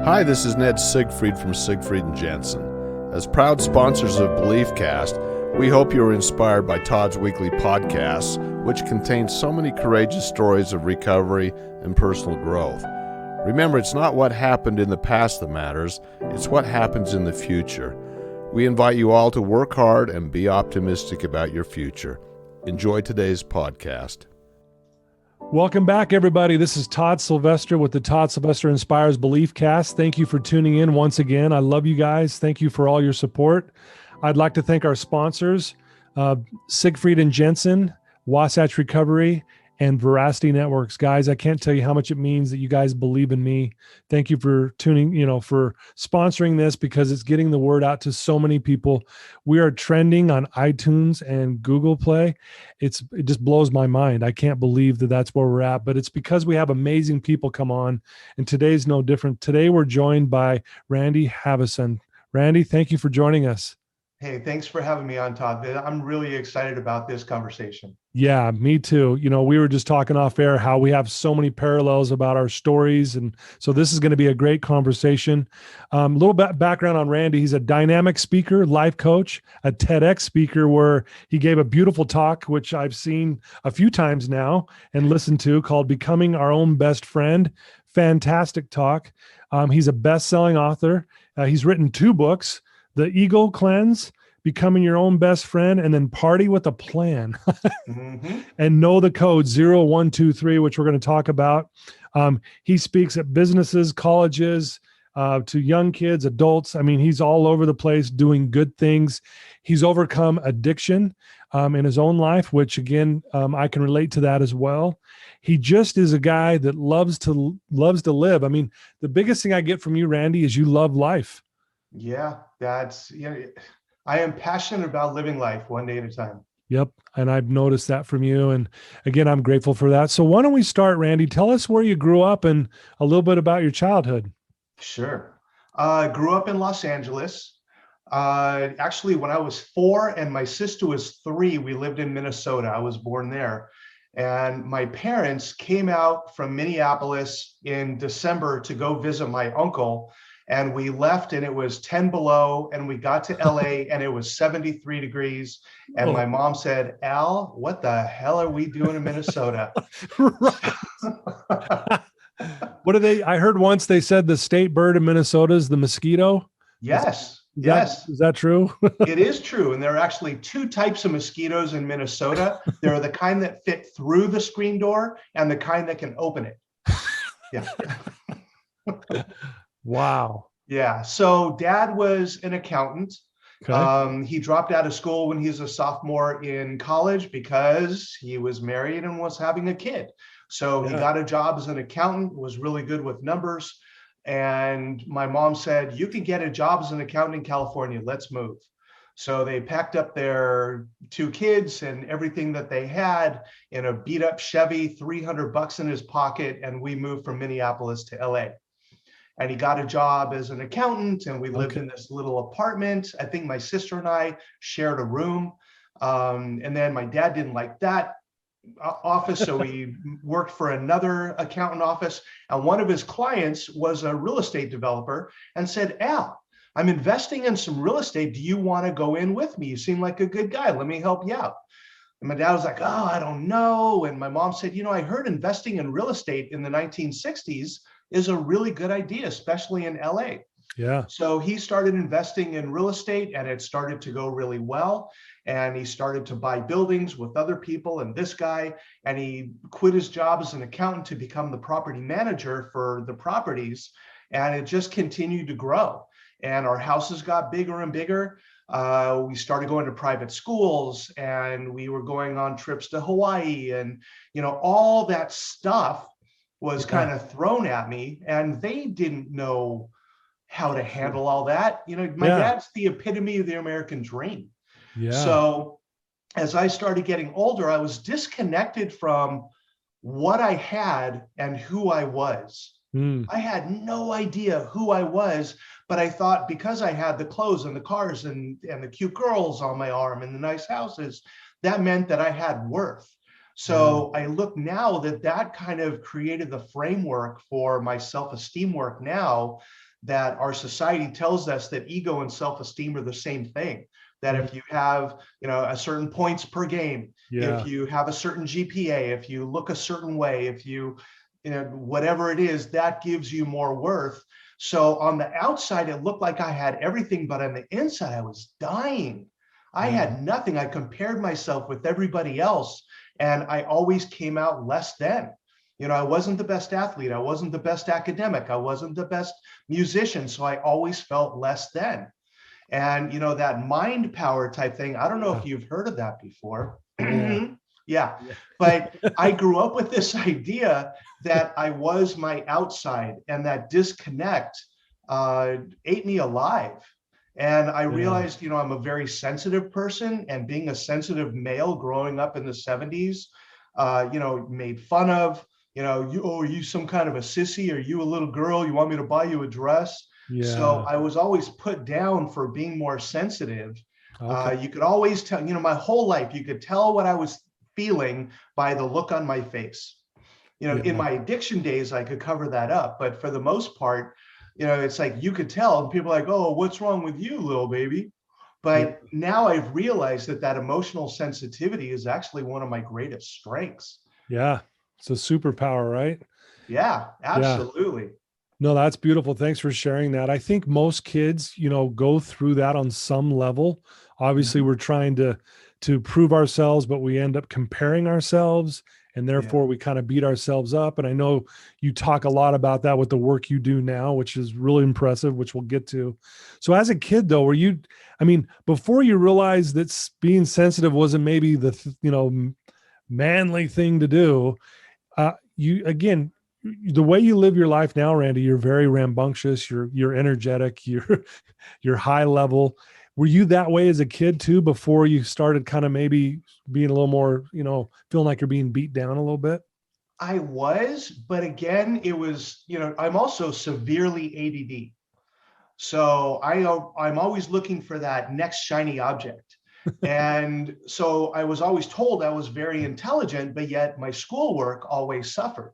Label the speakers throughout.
Speaker 1: Hi, this is Ned Siegfried from Siegfried and Jensen. As proud sponsors of BeliefCast, we hope you are inspired by Todd's weekly podcasts, which contain so many courageous stories of recovery and personal growth. Remember, it's not what happened in the past that matters, it's what happens in the future. We invite you all to work hard and be optimistic about your future. Enjoy today's podcast.
Speaker 2: Welcome back, everybody. This is Todd Sylvester with the Todd Sylvester Inspires BeliefCast. Thank you for tuning in once again. I love you guys. Thank you for all your support. I'd like to thank our sponsors, Siegfried and Jensen, Wasatch Recovery, and Veracity Networks. Guys, I can't tell you how much it means that you guys believe in me. Thank you for tuning, for sponsoring this, because it's getting the word out to so many people. We are trending on iTunes and Google Play. It just blows my mind. I can't believe that that's where we're at, but it's because we have amazing people come on, and today's no different. Today we're joined by Randy Haveson. Randy, thank you for joining us.
Speaker 3: Hey, thanks for having me on, Todd. I'm really excited about this conversation.
Speaker 2: Yeah, me too. We were just talking off air how we have so many parallels about our stories. And so this is going to be a great conversation. A little bit background on Randy. He's a dynamic speaker, life coach, a TEDx speaker where he gave a beautiful talk, which I've seen a few times now and listened to, called Becoming Our Own Best Friend. Fantastic talk. He's a best-selling author. He's written 2 books, The Ego Cleanse, Becoming Your Own Best Friend, and then Party with a Plan. And know the code 0123, which we're going to talk about. He speaks at businesses, colleges, to young kids, adults. I mean, he's all over the place doing good things. He's overcome addiction in his own life, which again, I can relate to that as well. He just is a guy that loves to live. I mean, the biggest thing I get from you, Randy, is you love life.
Speaker 3: Yeah, I am passionate about living life one day at a time.
Speaker 2: Yep. And I've noticed that from you. And again, I'm grateful for that. So why don't we start, Randy? Tell us where you grew up and a little bit about your childhood.
Speaker 3: Sure. Grew up in Los Angeles. Actually, when I was 4 and my sister was 3, we lived in Minnesota. I was born there. And my parents came out from Minneapolis in December to go visit my uncle. And we left and it was 10 below, and we got to LA and it was 73 degrees. And my mom said, "Al, what the hell are we doing in Minnesota?"
Speaker 2: What are they? I heard once they said the state bird in Minnesota is the mosquito.
Speaker 3: Yes.
Speaker 2: Is that true?
Speaker 3: It is true. And there are actually 2 types of mosquitoes in Minnesota. There are the kind that fit through the screen door and the kind that can open it. Yeah.
Speaker 2: Wow.
Speaker 3: Yeah. So Dad was an accountant.
Speaker 2: Okay.
Speaker 3: He dropped out of school when he was a sophomore in college because he was married and was having a kid. So he got a job as an accountant, was really good with numbers. And my mom said, "You can get a job as an accountant in California. Let's move." So they packed up their 2 kids and everything that they had in a beat up Chevy, $300 in his pocket. And we moved from Minneapolis to LA. And he got a job as an accountant, and we lived in this little apartment. I think my sister and I shared a room. And then my dad didn't like that office, so he worked for another accountant office. And one of his clients was a real estate developer and said, "Al, I'm investing in some real estate. Do you want to go in with me? You seem like a good guy. Let me help you out." And my dad was like, "Oh, I don't know." And my mom said, "I heard investing in real estate in the 1960s is a really good idea, especially in LA."
Speaker 2: Yeah.
Speaker 3: So he started investing in real estate, and it started to go really well. And he started to buy buildings with other people and this guy, and he quit his job as an accountant to become the property manager for the properties. And it just continued to grow. And our houses got bigger and bigger. We started going to private schools, and we were going on trips to Hawaii, and all that stuff was kind of thrown at me, and they didn't know how to handle all that. My dad's the epitome of the American dream.
Speaker 2: Yeah.
Speaker 3: So as I started getting older, I was disconnected from what I had and who I was. I had no idea who I was, but I thought because I had the clothes and the cars and the cute girls on my arm and the nice houses, that meant that I had worth. So I look now that kind of created the framework for my self-esteem work now, that our society tells us that ego and self-esteem are the same thing. That if you have, a certain points per game, if you have a certain GPA, if you look a certain way, if you, whatever it is, that gives you more worth. So on the outside, it looked like I had everything, but on the inside, I was dying. I had nothing. I compared myself with everybody else, and I always came out less than. I wasn't the best athlete. I wasn't the best academic. I wasn't the best musician. So I always felt less than. And, that mind power type thing, I don't know if you've heard of that before. Yeah. But I grew up with this idea that I was my outside, and that disconnect ate me alive. And I realized, I'm a very sensitive person, and being a sensitive male growing up in the 70s, made fun of, are you some kind of a sissy? Are you a little girl? You want me to buy you a dress? So I was always put down for being more sensitive. You could always tell, my whole life, you could tell what I was feeling by the look on my face. In my addiction days, I could cover that up. But for the most part, it's like you could tell, and people are like, oh, what's wrong with you, little baby? But now I've realized that emotional sensitivity is actually one of my greatest strengths.
Speaker 2: Yeah. It's a superpower, right?
Speaker 3: Yeah, absolutely.
Speaker 2: No, that's beautiful. Thanks for sharing that. I think most kids, go through that on some level. Obviously, we're trying to prove ourselves, but we end up comparing ourselves, and therefore we kind of beat ourselves up. And I know you talk a lot about that with the work you do now, which is really impressive, which we'll get to. So as a kid though, before you realized that being sensitive wasn't maybe the, manly thing to do, the way you live your life now, Randy, you're very rambunctious, you're energetic, you're high level. Were you that way as a kid too, before you started kind of maybe being a little more, feeling like you're being beat down a little bit?
Speaker 3: I was, but again, it was, I'm also severely ADD. So I'm always looking for that next shiny object. And so I was always told I was very intelligent, but yet my schoolwork always suffered.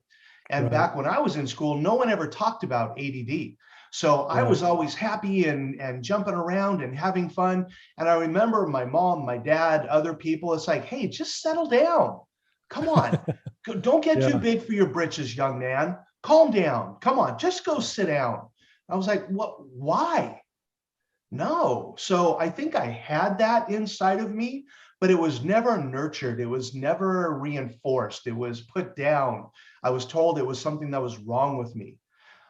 Speaker 3: And back when I was in school, no one ever talked about ADD. So I was always happy and jumping around and having fun. And I remember my mom, my dad, other people, it's like, hey, just settle down. Come on. Don't get too big for your britches, young man. Calm down. Come on, just go sit down. I was like, what? Why? No. So I think I had that inside of me, but it was never nurtured. It was never reinforced. It was put down. I was told it was something that was wrong with me.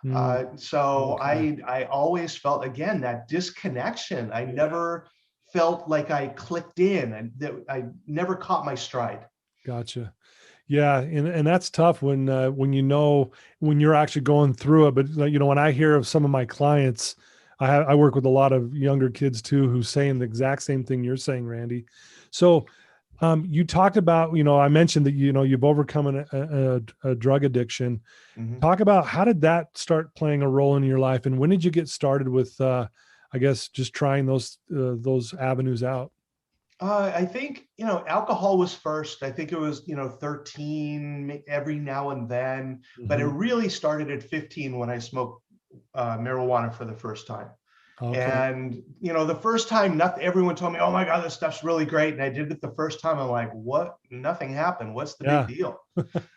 Speaker 3: I always felt, again, that disconnection. I never felt like I clicked in, and that I never caught my stride.
Speaker 2: Gotcha. Yeah. And that's tough when you're actually going through it. But when I hear of some of my clients, I work with a lot of younger kids too, who's saying the exact same thing you're saying, Randy. So you talked about, I mentioned that, you've overcome a drug addiction. Talk about, how did that start playing a role in your life? And when did you get started with, I guess, just trying those avenues out?
Speaker 3: I think, alcohol was first. I think it was, 13 every now and then, but it really started at 15 when I smoked marijuana for the first time. Okay. And, the first time, everyone told me, oh my God, this stuff's really great. And I did it the first time. I'm like, what? Nothing happened. What's the big deal?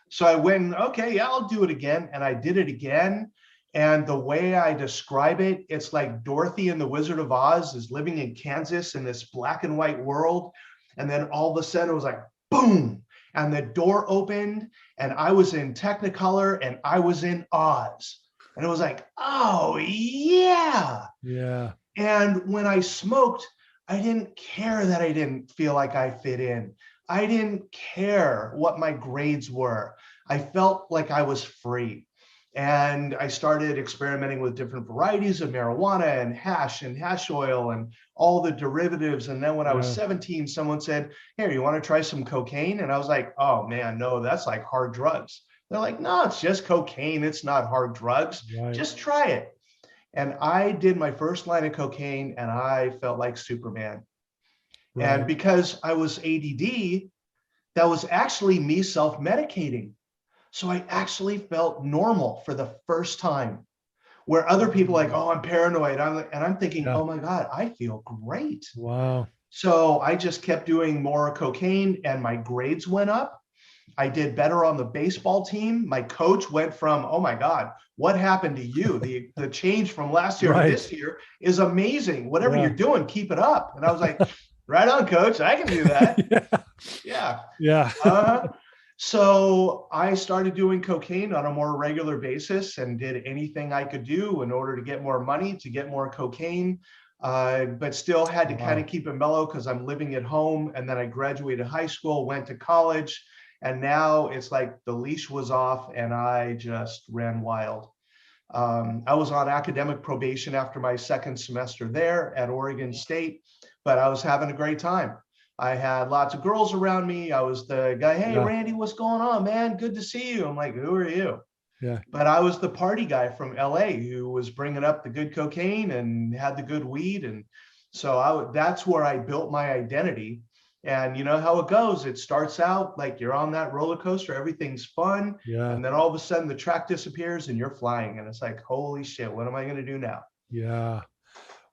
Speaker 3: So I went, okay, yeah, I'll do it again. And I did it again. And the way I describe it, it's like Dorothy and the Wizard of Oz is living in Kansas in this black and white world. And then all of a sudden it was like, boom. And the door opened, and I was in Technicolor, and I was in Oz. And it was like, oh yeah. Yeah. And when I smoked, I didn't care that I didn't feel like I fit in. I didn't care what my grades were. I felt like I was free. And I started experimenting with different varieties of marijuana and hash oil and all the derivatives. And then when I was 17, someone said, here, you want to try some cocaine? And I was like, oh man, no, that's like hard drugs. They're like, no, it's just cocaine. It's not hard drugs. Right. Just try it. And I did my first line of cocaine, and I felt like Superman. Right. And because I was ADD, that was actually me self-medicating. So I actually felt normal for the first time, where other people are like, oh, I'm paranoid. I'm thinking,
Speaker 2: Yeah.
Speaker 3: oh my God, I feel great.
Speaker 2: Wow.
Speaker 3: So I just kept doing more cocaine and my grades went up. I did better on the baseball team. My coach went from, oh my God, what happened to you? The change from last year to
Speaker 2: Right.
Speaker 3: this year is amazing. Whatever
Speaker 2: Yeah.
Speaker 3: you're doing, keep it up. And I was like, right on, coach. I can do that.
Speaker 2: Yeah.
Speaker 3: Yeah.
Speaker 2: Yeah.
Speaker 3: So I started doing cocaine on a more regular basis and did anything I could do in order to get more money, to get more cocaine, but still had to kind of keep it mellow because I'm living at home. And then I graduated high school, went to college, and now it's like the leash was off and I just ran wild. I was on academic probation after my second semester there at Oregon State, but I was having a great time. I had lots of girls around me. I was the guy, hey,
Speaker 2: Yeah.
Speaker 3: Randy, what's going on, man? Good to see you. I'm like, who are you?
Speaker 2: Yeah.
Speaker 3: But I was the party guy from LA who was bringing up the good cocaine and had the good weed. And so that's where I built my identity. And you know how it goes. It starts out like you're on that roller coaster, everything's fun.
Speaker 2: Yeah.
Speaker 3: And then all of a sudden the track disappears and you're flying. And it's like, holy shit, what am I going to do now?
Speaker 2: Yeah.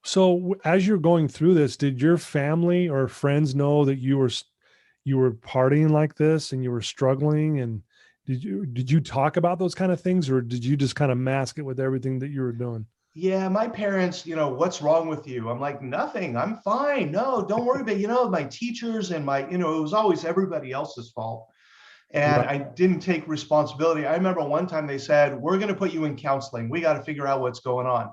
Speaker 2: So as you're going through this, did your family or friends know that you were partying like this and you were struggling? And did you talk about those kind of things, or did you just kind of mask it with everything that you were doing?
Speaker 3: Yeah, my parents, what's wrong with you? I'm like, nothing, I'm fine. No, don't worry about it. My teachers and it was always everybody else's fault. And
Speaker 2: Right.
Speaker 3: I didn't take responsibility. I remember one time they said, we're going to put you in counseling. We got to figure out what's going on.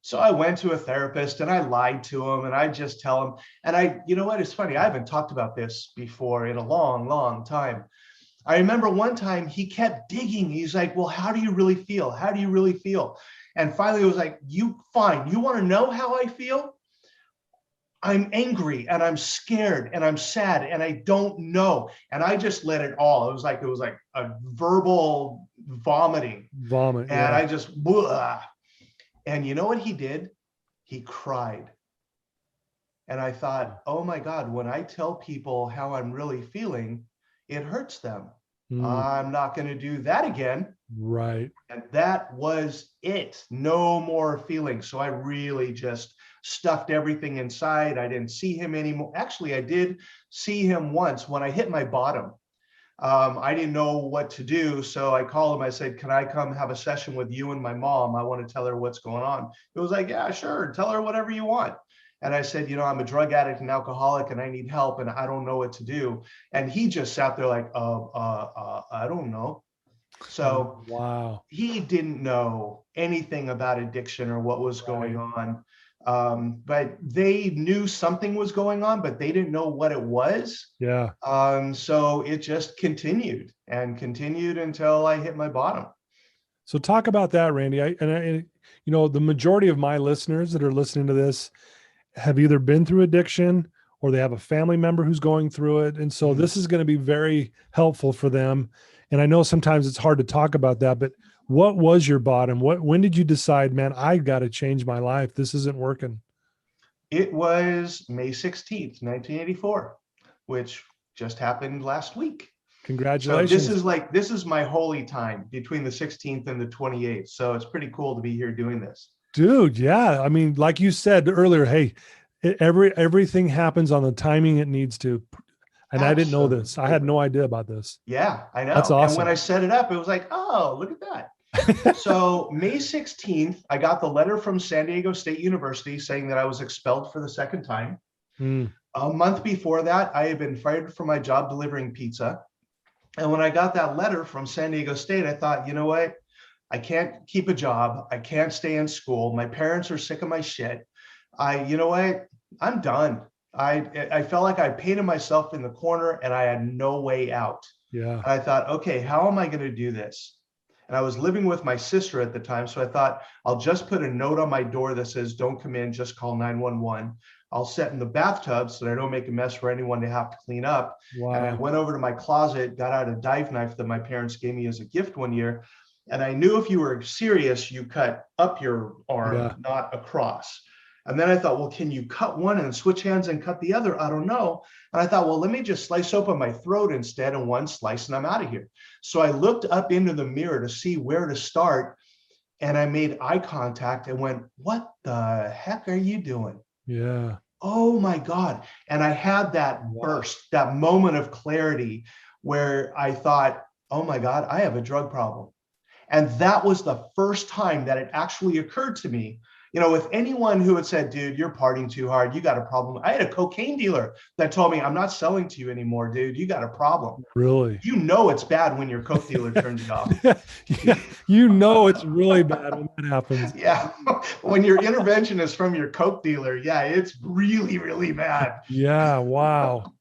Speaker 3: So I went to a therapist and I lied to him and I just tell him. And you know what? It's funny. I haven't talked about this before in a long, long time. I remember one time he kept digging. He's like, well, how do you really feel? How do you really feel? And finally it was like, fine. You want to know how I feel? I'm angry and I'm scared and I'm sad and I don't know. And I just let it all. It was like a verbal vomiting.
Speaker 2: Vomit.
Speaker 3: And
Speaker 2: Yeah.
Speaker 3: I just, blah. And you know what he did? He cried. And I thought, oh my God, when I tell people how I'm really feeling, it hurts them. I'm not going to do that again.
Speaker 2: Right.
Speaker 3: And that was it. No more feelings. So I really just stuffed everything inside. I didn't see him anymore. Actually, I did see him once when I hit my bottom. I didn't know what to do. So I called him. I said, can I come have a session with you and my mom? I want to tell her what's going on. It was like, yeah, sure. Tell her whatever you want. And I said, I'm a drug addict and alcoholic and I need help and I don't know what to do. And he just sat there like, I don't know. So
Speaker 2: wow.
Speaker 3: He didn't know anything about addiction or what was going on. But they knew something was going on, but they didn't know what it was.
Speaker 2: Yeah.
Speaker 3: So it just continued until I hit my bottom.
Speaker 2: So talk about that, Randy. The majority of my listeners that are listening to this have either been through addiction or they have a family member who's going through it. And so this is going to be very helpful for them. And I know sometimes it's hard to talk about that, but what was your bottom? When did you decide, man, I got to change my life? This isn't working.
Speaker 3: It was May 16th, 1984, which just happened last week.
Speaker 2: Congratulations.
Speaker 3: So this is my holy time between the 16th and the 28th. So it's pretty cool to be here doing this.
Speaker 2: Dude, yeah. I mean, like you said earlier, hey, everything happens on the timing it needs to. And I didn't know this. I had no idea about this.
Speaker 3: Yeah, I know.
Speaker 2: That's awesome.
Speaker 3: And when I set it up, it was like, oh, look at that. So May 16th, I got the letter from San Diego State University saying that I was expelled for the second time. A month before that, I had been fired from my job delivering pizza. And when I got that letter from San Diego State, I thought, you know what? I can't keep a job. I can't stay in school. My parents are sick of my shit. You know what? I'm done. I felt like I painted myself in the corner and I had no way out.
Speaker 2: Yeah.
Speaker 3: And I thought, okay, how am I going to do this? And I was living with my sister at the time. So I thought, I'll just put a note on my door that says, don't come in, just call 911. I'll sit in the bathtub so that I don't make a mess for anyone to have to clean up.
Speaker 2: Wow.
Speaker 3: And I went over to my closet, got out a dive knife that my parents gave me as a gift one year. And I knew if you were serious, you cut up your arm, not across. And then I thought, well, can you cut one and switch hands and cut the other? I don't know. And I thought, well, let me just slice open my throat instead in one slice and I'm out of here. So I looked up into the mirror to see where to start. And I made eye contact and went, what the heck are you doing?
Speaker 2: Yeah.
Speaker 3: Oh my God. And I had that burst, that moment of clarity where I thought, oh my God, I have a drug problem. And that was the first time that it actually occurred to me. With anyone who had said, dude, you're partying too hard, you got a problem. I had a cocaine dealer that told me, I'm not selling to you anymore, dude, you got a problem.
Speaker 2: Really?
Speaker 3: It's bad when your coke dealer turns you off.
Speaker 2: Yeah. It's really bad when that happens.
Speaker 3: Yeah. When your intervention is from your coke dealer, yeah, it's really, really bad.
Speaker 2: Yeah. Wow.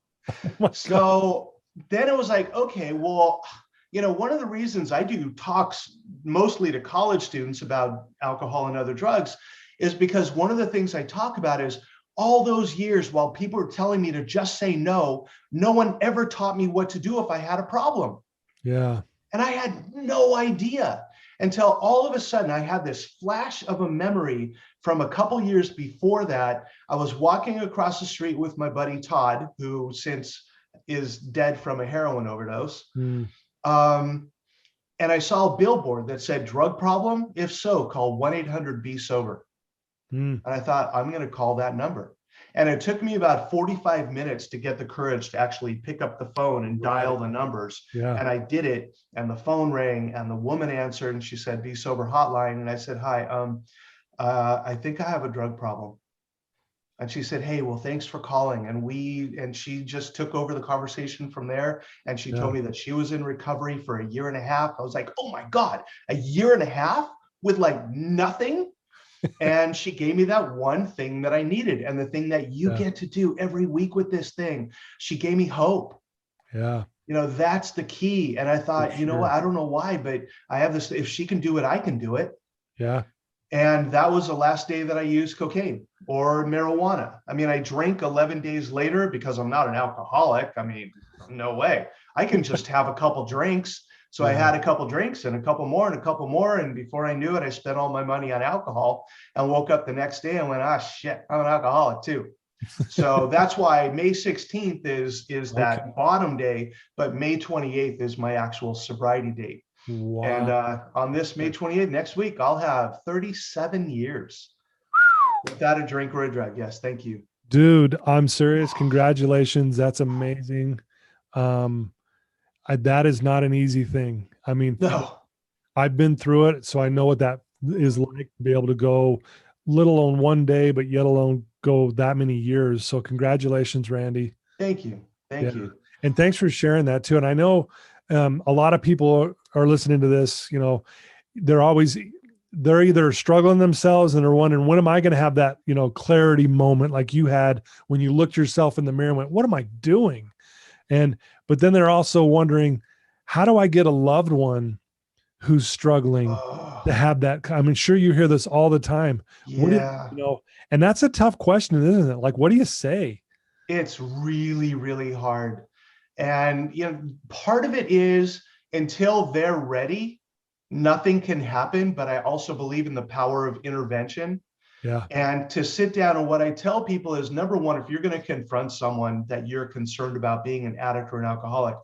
Speaker 2: Oh
Speaker 3: So then it was like, okay, well, one of the reasons I do talks mostly to college students about alcohol and other drugs is because one of the things I talk about is all those years while people were telling me to just say no, no one ever taught me what to do if I had a problem.
Speaker 2: Yeah.
Speaker 3: And I had no idea until all of a sudden I had this flash of a memory from a couple years before that. I was walking across the street with my buddy Todd, who since is dead from a heroin overdose.
Speaker 2: Mm.
Speaker 3: And I saw a billboard that said drug problem. If so, call 1-800-BE-SOBER.
Speaker 2: Mm.
Speaker 3: And I thought, I'm going to call that number. And it took me about 45 minutes to get the courage to actually pick up the phone and dial the numbers.
Speaker 2: Yeah.
Speaker 3: And I did it, and the phone rang, and the woman answered, and she said, Be Sober Hotline. And I said, hi, I think I have a drug problem. And she said, hey, well, thanks for calling. And she just took over the conversation from there. And she told me that she was in recovery for a year and a half. I was like, oh my God, a year and a half with like nothing. And she gave me that one thing that I needed. And the thing that you get to do every week with this thing, she gave me hope.
Speaker 2: Yeah.
Speaker 3: That's the key. And I thought, what, I don't know why, but I have this, if she can do it, I can do it.
Speaker 2: Yeah.
Speaker 3: And that was the last day that I used cocaine or marijuana. I mean, I drank 11 days later because I'm not an alcoholic. I mean, no way. I can just have a couple drinks. So I had a couple drinks and a couple more and a couple more. And before I knew it, I spent all my money on alcohol and woke up the next day and went, shit, I'm an alcoholic too. So that's why May 16th is that bottom day, but May 28th is my actual sobriety date. Wow. And on this May 28th, next week, I'll have 37 years without a drink or a drug. Yes, thank you.
Speaker 2: Dude, I'm serious. Congratulations. That's amazing. That is not an easy thing. I mean,
Speaker 3: no,
Speaker 2: I've been through it, so I know what that is like to be able to go, let alone one day, but yet alone go that many years. So congratulations, Randy.
Speaker 3: Thank you. Thank you.
Speaker 2: And thanks for sharing that too. And I know a lot of people are listening to this, they're either struggling themselves and they're wondering, when am I going to have that, clarity moment like you had when you looked yourself in the mirror and went, what am I doing? But then they're also wondering, how do I get a loved one who's struggling to have that? I mean, sure, you hear this all the time.
Speaker 3: Yeah.
Speaker 2: And that's a tough question, isn't it? Like, what do you say?
Speaker 3: It's really, really hard. And, part of it is until they're ready, nothing can happen. But I also believe in the power of intervention.
Speaker 2: Yeah.
Speaker 3: And to sit down, and what I tell people is, number one, if you're going to confront someone that you're concerned about being an addict or an alcoholic,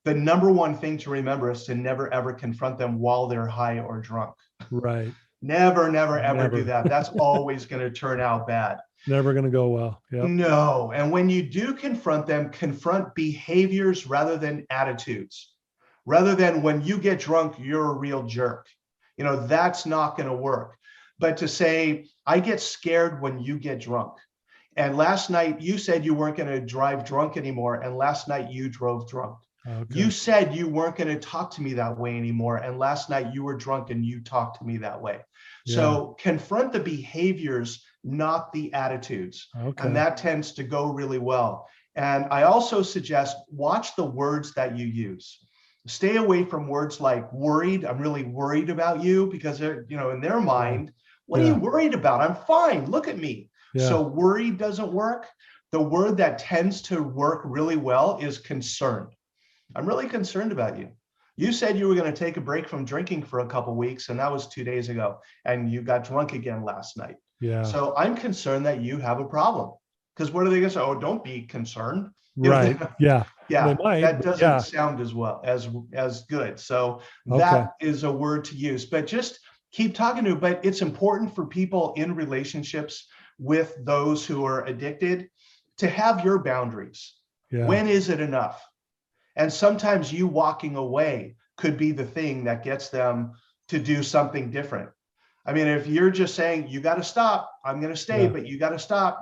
Speaker 3: the number one thing to remember is to never, ever confront them while they're high or drunk.
Speaker 2: Right.
Speaker 3: Never, ever do that. That's always going to turn out bad.
Speaker 2: Never going to go well. Yep.
Speaker 3: No. And when you do confront them, confront behaviors rather than attitudes. Rather than when you get drunk, you're a real jerk. That's not going to work. But to say, I get scared when you get drunk. And last night you said you weren't going to drive drunk anymore. And last night you drove drunk. Okay. You said you weren't going to talk to me that way anymore. And last night you were drunk and you talked to me that way. Yeah. So confront the behaviors, not the attitudes. Okay. And that tends to go really well. And I also suggest watch the words that you use. Stay away from words like worried. I'm really worried about you, because they're, in their mind, what are you worried about? I'm fine. Look at me. Yeah. So worried doesn't work. The word that tends to work really well is concerned. I'm really concerned about you. You said you were going to take a break from drinking for a couple of weeks, and that was 2 days ago, and you got drunk again last night. Yeah. So I'm concerned that you have a problem, because what are they going to say? Oh, don't be concerned.
Speaker 2: Right. Yeah.
Speaker 3: Yeah. That doesn't sound as well as good. So that is a word to use, but just keep talking to, but it's important for people in relationships with those who are addicted to have your boundaries.
Speaker 2: Yeah.
Speaker 3: When is it enough? And sometimes you walking away could be the thing that gets them to do something different. I mean, if you're just saying, you got to stop, I'm going to stay, but you got to stop,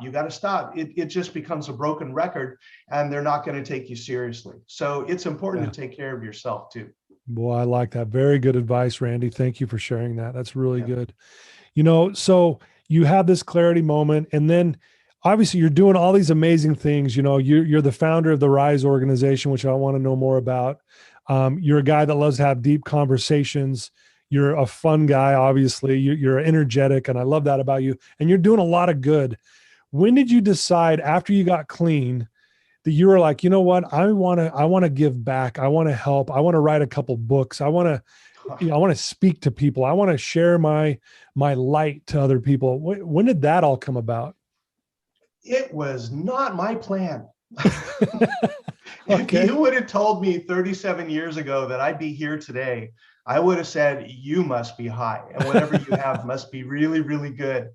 Speaker 3: it just becomes a broken record and they're not going to take you seriously. So it's important to take care of yourself too.
Speaker 2: Boy, I like that. Very good advice, Randy. Thank you for sharing that. That's really good. You know, so you have this clarity moment, and then obviously you're doing all these amazing things. You know, you're the founder of the Rise organization, which I want to know more about. You're a guy that loves to have deep conversations. You're a fun guy, obviously. You're energetic, and I love that about you. And you're doing a lot of good. When did you decide, after you got clean, that you were like, you know what, I want to give back. I want to help. I want to write a couple books. I want to speak to people. I want to share my light to other people. When did that all come about?
Speaker 3: It was not my plan.
Speaker 2: Okay.
Speaker 3: If you would have told me 37 years ago that I'd be here today, I would have said, you must be high, and whatever you have must be really, really good.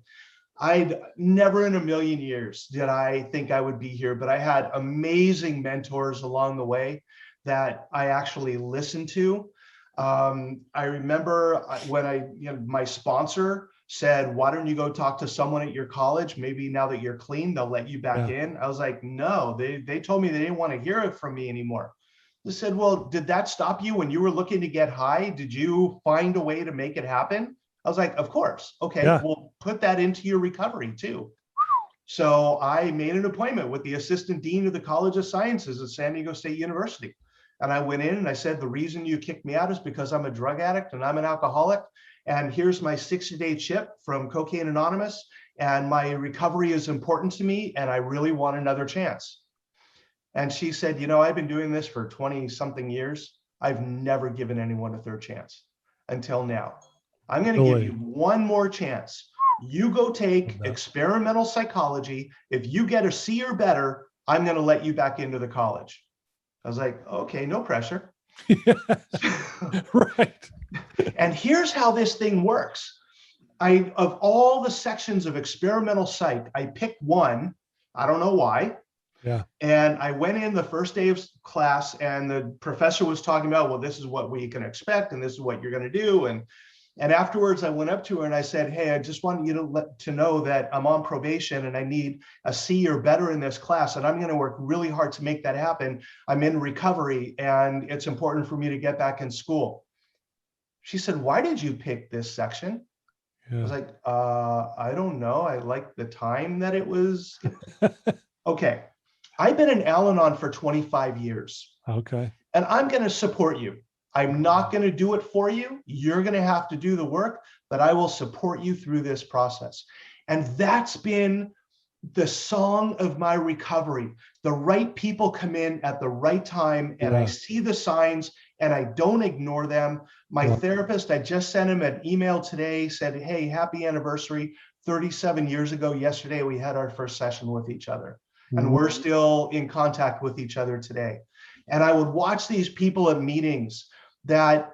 Speaker 3: I'd never in a million years did I think I would be here, but I had amazing mentors along the way that I actually listened to. I remember when my sponsor said, why don't you go talk to someone at your college? Maybe now that you're clean, they'll let you back in. I was like, no, they told me they didn't want to hear it from me anymore. They said, well, did that stop you when you were looking to get high? Did you find a way to make it happen? I was like, of course. Okay, well, put that into your recovery too. So I made an appointment with the assistant dean of the College of Sciences at San Diego State University. And I went in and I said, the reason you kicked me out is because I'm a drug addict and I'm an alcoholic. And here's my 60-day chip from Cocaine Anonymous. And my recovery is important to me. And I really want another chance. And she said, you know, I've been doing this for 20 something years. I've never given anyone a third chance until now. I'm going to give you one more chance. You go take experimental psychology. If you get a C or better, I'm going to let you back into the college. I was like, okay, no pressure.
Speaker 2: Right.
Speaker 3: And here's how this thing works. Of all the sections of experimental psych, I picked one. I don't know why.
Speaker 2: Yeah.
Speaker 3: And I went in the first day of class and the professor was talking about, well, this is what we can expect and this is what you're going to do. And afterwards, I went up to her and I said, hey, I just want you to know that I'm on probation and I need a C or better in this class. And I'm going to work really hard to make that happen. I'm in recovery and it's important for me to get back in school. She said, why did you pick this section? I was like, I don't know. I like the time that it was. Okay. I've been in Al-Anon for 25 years.
Speaker 2: Okay.
Speaker 3: And I'm going to support you. I'm not going to do it for you. You're going to have to do the work, but I will support you through this process. And that's been the song of my recovery. The right people come in at the right time and I see the signs and I don't ignore them. My therapist, I just sent him an email today, said, hey, happy anniversary. 37 years ago, yesterday, we had our first session with each other. And we're still in contact with each other today. And I would watch these people at meetings and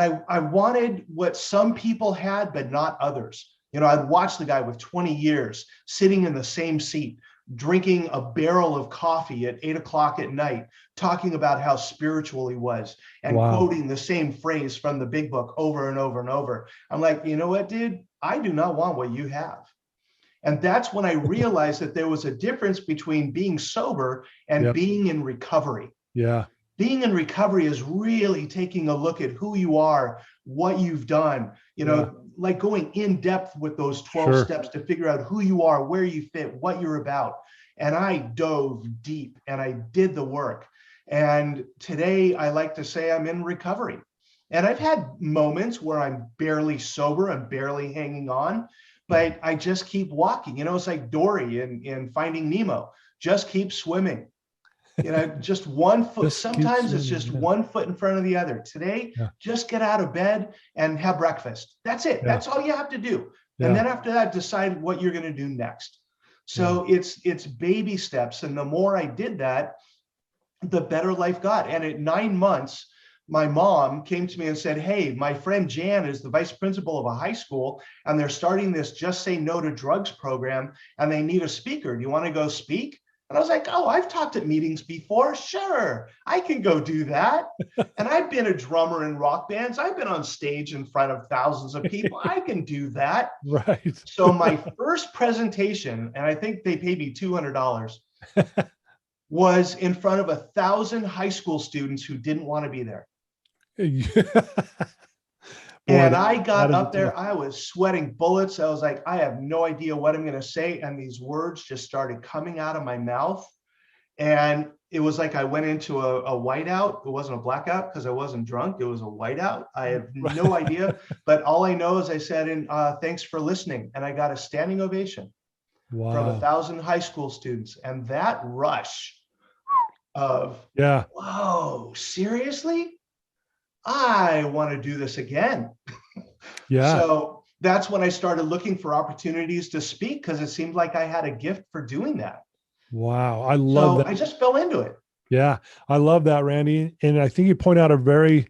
Speaker 3: I wanted what some people had, but not others. You know, I'd watch the guy with 20 years sitting in the same seat, drinking a barrel of coffee at 8 o'clock at night, talking about how spiritual he was and quoting the same phrase from the big book over and over and over. I'm like, you know what, dude? I do not want what you have. And that's when I realized that there was a difference between being sober and being in recovery.
Speaker 2: Yeah.
Speaker 3: Being in recovery is really taking a look at who you are, what you've done, you know, like going in depth with those 12 steps to figure out who you are, where you fit, what you're about. And I dove deep and I did the work. And today I like to say I'm in recovery. And I've had moments where I'm barely sober and barely hanging on, but I just keep walking. You know, it's like Dory in Finding Nemo, just keep swimming. You know, just one foot. Sometimes it's just one foot in front of the other. Today, just get out of bed and have breakfast. That's it. That's all you have to do. And then after that, decide what you're going to do next. So it's baby steps. And the more I did that, the better life got. And at 9 months, my mom came to me and said, hey, my friend Jan is the vice principal of a high school, and they're starting this Just Say No to Drugs program, and they need a speaker. Do you want to go speak? And I was like, oh, I've talked at meetings before. Sure, I can go do that. And I've been a drummer in rock bands. I've been on stage in front of thousands of people. I can do that.
Speaker 2: Right.
Speaker 3: So my first presentation, and I think they paid me $200, was in front of 1,000 high school students who didn't want to be there. And I got up there, I was sweating bullets. I was like, I have no idea what I'm going to say. And these words just started coming out of my mouth. And it was like I went into a whiteout. It wasn't a blackout because I wasn't drunk. It was a whiteout. I have no idea. But all I know is I said, thanks for listening. And I got a standing ovation from 1,000 high school students. And that rush of, whoa, seriously? I want to do this again. So that's when I started looking for opportunities to speak, because it seemed like I had a gift for doing that.
Speaker 2: Wow. I love that.
Speaker 3: I just fell into it.
Speaker 2: Yeah. I love that, Randy. And I think you point out a very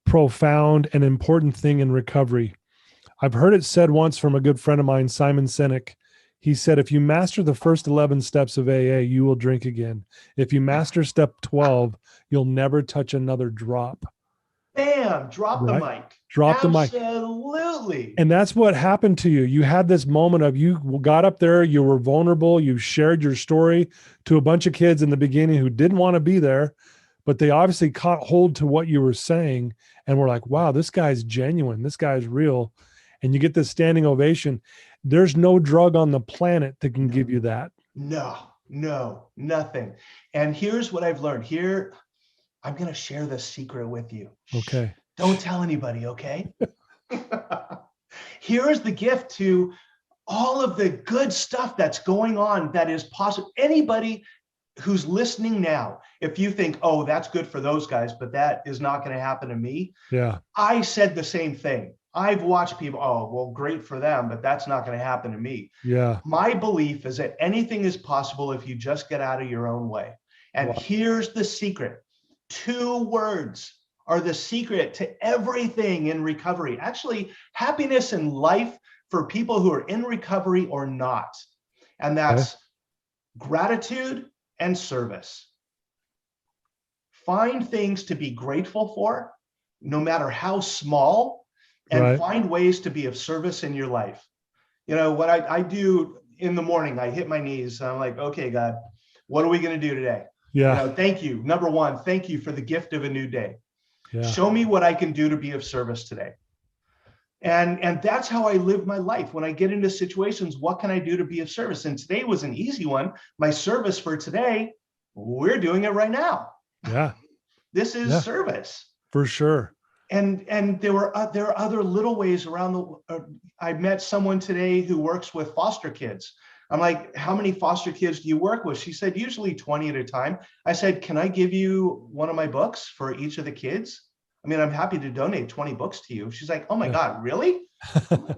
Speaker 2: profound and important thing in recovery. I've heard it said once from a good friend of mine, Simon Sinek. He said, if you master the first 11 steps of AA, you will drink again. If you master step 12, you'll never touch another drop.
Speaker 3: Bam, drop the mic.
Speaker 2: Drop the mic.
Speaker 3: Absolutely.
Speaker 2: And that's what happened to you. You had this moment of, you got up there, you were vulnerable, you shared your story to a bunch of kids in the beginning who didn't want to be there, but they obviously caught hold to what you were saying and were like, wow, this guy's genuine. This guy's real. And you get this standing ovation. There's no drug on the planet that can give you that.
Speaker 3: No, nothing. And here's what I've learned here. I'm going to share this secret with you.
Speaker 2: Okay.
Speaker 3: Don't tell anybody, okay? Here is the gift to all of the good stuff that's going on that is possible. Anybody who's listening now, if you think, oh, that's good for those guys, but that is not going to happen to me.
Speaker 2: Yeah.
Speaker 3: I said the same thing. I've watched people, oh, well, great for them, but that's not going to happen to me.
Speaker 2: Yeah.
Speaker 3: My belief is that anything is possible if you just get out of your own way. And here's the secret. 2 words are the secret to everything in recovery. Actually, happiness in life for people who are in recovery or not. And that's gratitude and service. Find things to be grateful for, no matter how small, and find ways to be of service in your life. You know, what I do in the morning, I hit my knees and I'm like, okay, God, what are we going to do today?
Speaker 2: Yeah.
Speaker 3: You know, thank you. Number one, thank you for the gift of a new day.
Speaker 2: Yeah.
Speaker 3: Show me what I can do to be of service today. And that's how I live my life. When I get into situations, what can I do to be of service? And today was an easy one. My service for today, we're doing it right now.
Speaker 2: Yeah.
Speaker 3: This is service.
Speaker 2: For sure.
Speaker 3: And there are other little ways around I met someone today who works with foster kids. I'm like, how many foster kids do you work with? She said, usually 20 at a time. I said, can I give you one of my books for each of the kids? I mean, I'm happy to donate 20 books to you. She's like, oh my God, really?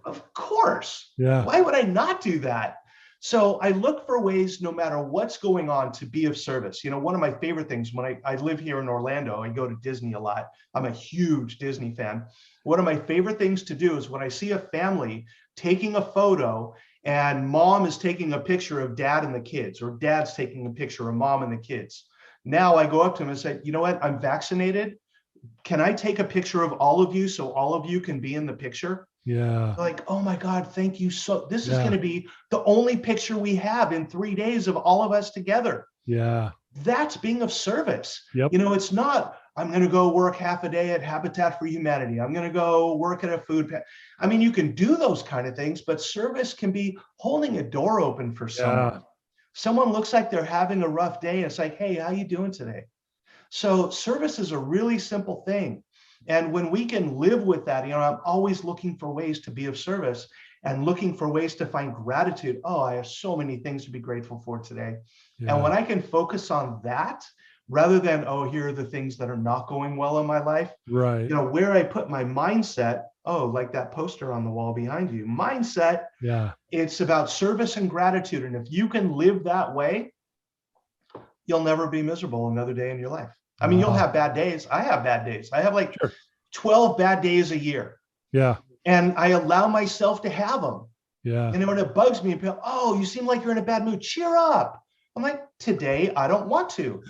Speaker 3: Of course.
Speaker 2: Yeah.
Speaker 3: Why would I not do that? So I look for ways, no matter what's going on, to be of service. You know, one of my favorite things when I live here in Orlando, I go to Disney a lot. I'm a huge Disney fan. One of my favorite things to do is when I see a family taking a photo and mom is taking a picture of dad and the kids, or dad's taking a picture of mom and the kids. Now I go up to him and say, you know what? I'm vaccinated. Can I take a picture of all of you so all of you can be in the picture?
Speaker 2: Yeah.
Speaker 3: Like, oh my God, thank you. So this is going to be the only picture we have in 3 days of all of us together.
Speaker 2: Yeah.
Speaker 3: That's being of service.
Speaker 2: Yep.
Speaker 3: You know, it's not, I'm going to go work half a day at Habitat for Humanity. I'm going to go work at a food. I mean, you can do those kind of things, but service can be holding a door open for someone. Someone looks like they're having a rough day. And it's like, hey, how you doing today? So service is a really simple thing. And when we can live with that, you know, I'm always looking for ways to be of service and looking for ways to find gratitude. Oh, I have so many things to be grateful for today. Yeah. And when I can focus on that, rather than, oh, here are the things that are not going well in my life,
Speaker 2: right?
Speaker 3: You know, where I put my mindset, oh, like that poster on the wall behind you, mindset, it's about service and gratitude. And if you can live that way, you'll never be miserable another day in your life. I mean, you'll
Speaker 2: Wow.
Speaker 3: have bad days. I have bad days. I have like
Speaker 2: Sure.
Speaker 3: 12 bad days a year.
Speaker 2: Yeah.
Speaker 3: And I allow myself to have them.
Speaker 2: Yeah.
Speaker 3: And when it bugs me, people, oh, you seem like you're in a bad mood. Cheer up. I'm like, today, I don't want to.